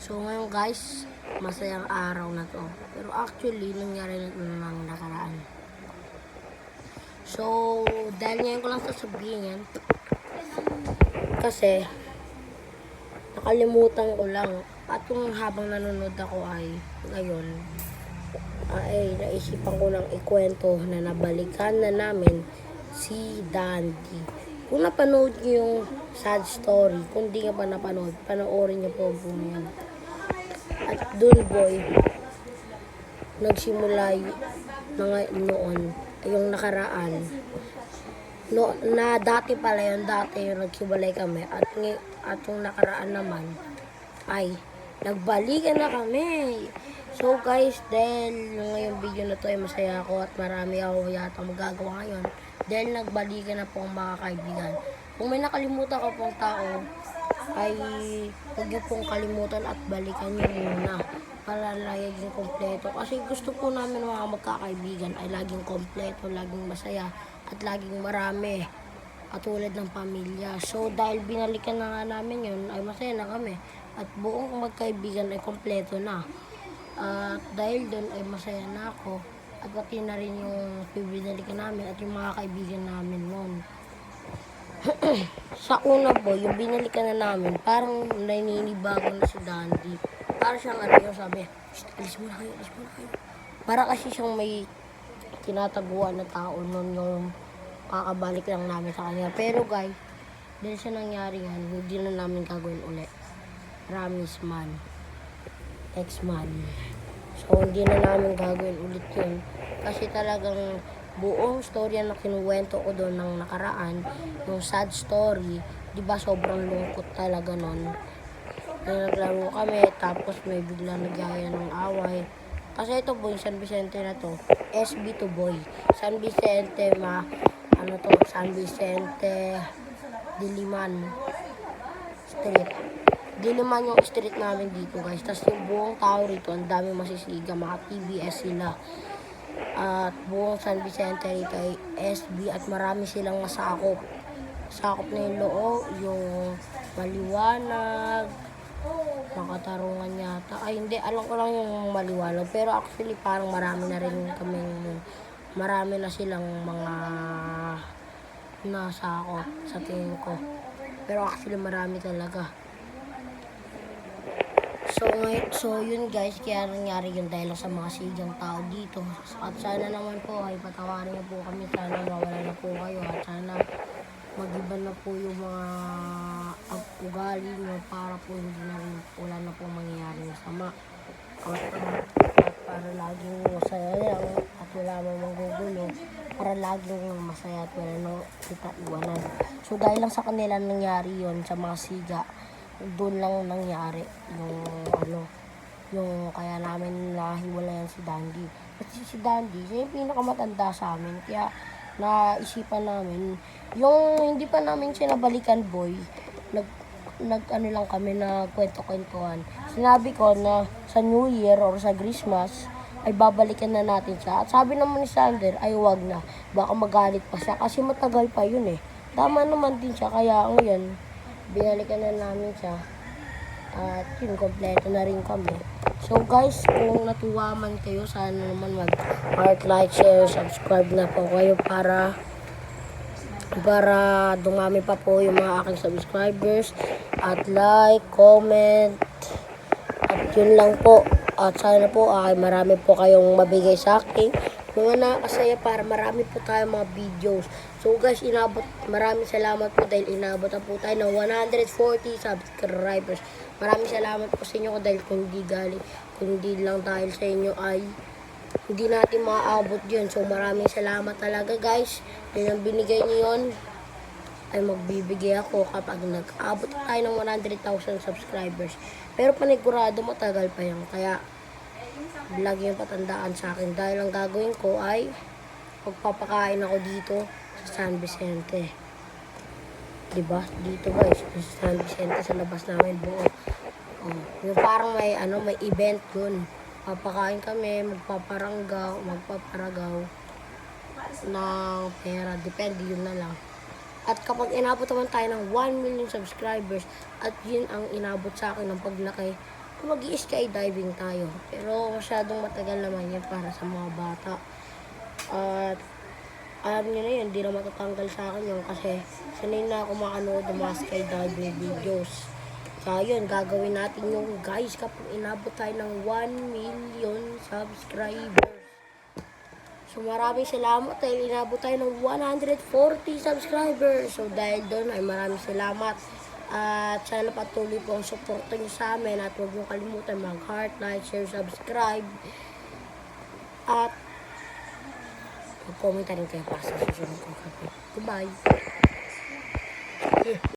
So ngayon guys, masayang araw na to. Pero actually, nangyari na nang nakaraan. So, dahil ngayon ko lang sasabihin yan. Kasi, nakalimutan ko lang. At kung habang nanonood ako ay ngayon, ay naisipan ko lang ikwento na nabalikan na namin si Dandy. Kung napanood niyo yung sad story, kung di nga pa napanood, panoorin niyo po yan. At dun boy, nagsimula mga noon, yung nakaraan. No, na dati pala yun, dati yung naghiwalay kami. At yung nakaraan naman, ay nagbalikan na kami. So guys, dahil ngayong video na to ay masaya ako at marami ako yata magagawa ngayon. Dahil nagbalikan na po ang mga kaibigan. Kung may nakalimutan ka pong tao, ay huwag niyo pong kalimutan at balikan niyo muna para laging kompleto. Kasi gusto po namin mga magkakaibigan ay laging kompleto, laging masaya at laging marami. Katulad ng pamilya. So dahil binalikan na nga namin yun, ay masaya na kami. At buong magkaibigan ay kompleto na. At dahil doon ay masaya na ako. At pati na rin yung binalikan namin at yung mga kaibigan namin noon. Sa una boy, yung binalikan na namin, parang naninibago na si Dandy. Parang siyang yung sabi, alis mo na kayo, alis mo na kayo. Para kasi siyang may tinataguan na tao noon yung kakabalik lang namin sa kanya. Pero guys, dahil sa nangyari yan, hindi na namin gagawin ulit. Promise man. Ex-man. So, hindi na namin gagawin ulit yun. Kasi talagang buong storya na kinuwento ko doon ng nakaraan, yung sad story, di ba sobrang lungkot talaga nun. Naglaro kami, tapos may bigla nagyaya ng away. Kasi ito boy, San Vicente na to, SB to boy. San Vicente, San Vicente, Diliman Street. Diliman yung street namin dito guys. Tapos yung buong tao rito, ang dami masisiga, mga TBS sila. At buong San Vicente rito ay SB at marami silang masakop. Sakop na yung loob, yung Maliwanag, Makatarungan yata. Ay hindi, alam ko lang yung Maliwanag. Pero actually parang marami na rin kaming, marami na silang mga nasakop sa tingin ko. Pero actually marami talaga. So yun guys, kaya nangyari yun dahil sa mga sigang tao dito. At sana naman po ay patawarin niyo po kami. Sana mawala na po kayo at sana mag-iba na po yung mga ugali niyo para po hindi na rin wala na po mangyayari masama. At para laging masaya lang at wala mang magugulo. Para laging masaya at wala nang kita iwanan. So dahil lang sa kanila nangyari yun sa mga siga, doon lang nangyari yung kaya namin nahiwalayan si Dandy. Kasi si Dandy, siya yung pinakamatanda sa amin. Kaya naisipan namin, yung hindi pa namin siya nabalikan boy, nag lang kami na kwento-kwentuhan. Sinabi ko na sa New Year or sa Christmas, ay babalikan na natin siya. At sabi naman ni Sander, ay wag na. Baka magalit pa siya kasi matagal pa yun eh. Tama naman din siya, kaya ngayon, binalikan na namin siya. At yun, kompleto na rin kami. So guys, kung natuwa man kayo, sana naman mag-heart, like, share, subscribe na po kayo para dumami pa po yung mga aking subscribers. At like, comment, at yun lang po. At sana po ay marami po kayong mabigay sa akin. Mga nakasaya para marami po tayong mga videos. So guys, maraming salamat po dahil inabot na po tayo ng 140 subscribers. Maraming salamat po sa inyo dahil kung hindi lang dahil sa inyo ay hindi natin maaabot yun. So maraming salamat talaga guys. Dahil ang binigay niyo yun ay magbibigay ako kapag nag-abot tayo ng 100,000 subscribers. Pero panigurado matagal pa yan. Kaya lagi yung patandaan sa akin dahil ang gagawin ko ay magpapakain ako dito sa San Vicente. Diba? Dito guys, sa San Vicente sa labas namin buo. Yung parang may event yun. Papakain kami, magpaparagaw ng pera. Depende yun na lang. At kapag inabot naman tayo ng 1 million subscribers at yun ang inabot sa akin ng paglaki mag-skydiving tayo. Pero masyadong matagal naman yan para sa mga bata. At alam niyo na yun, hindi na matatanggal sa akin yun kasi sanay na ako makanood ng mga skydiving videos. Kaya yun, gagawin natin yung guys kapag inabot tayo ng 1 million subscribers. So maraming salamat dahil inabot tayo ng 140 subscribers. So dahil doon ay maraming salamat. At sana patuloy po ang suporta nyo sa amin. At huwag nyo kalimutan mag-heart, like, share, subscribe. At mag-comment rin kayo para sa susunod ko. Goodbye.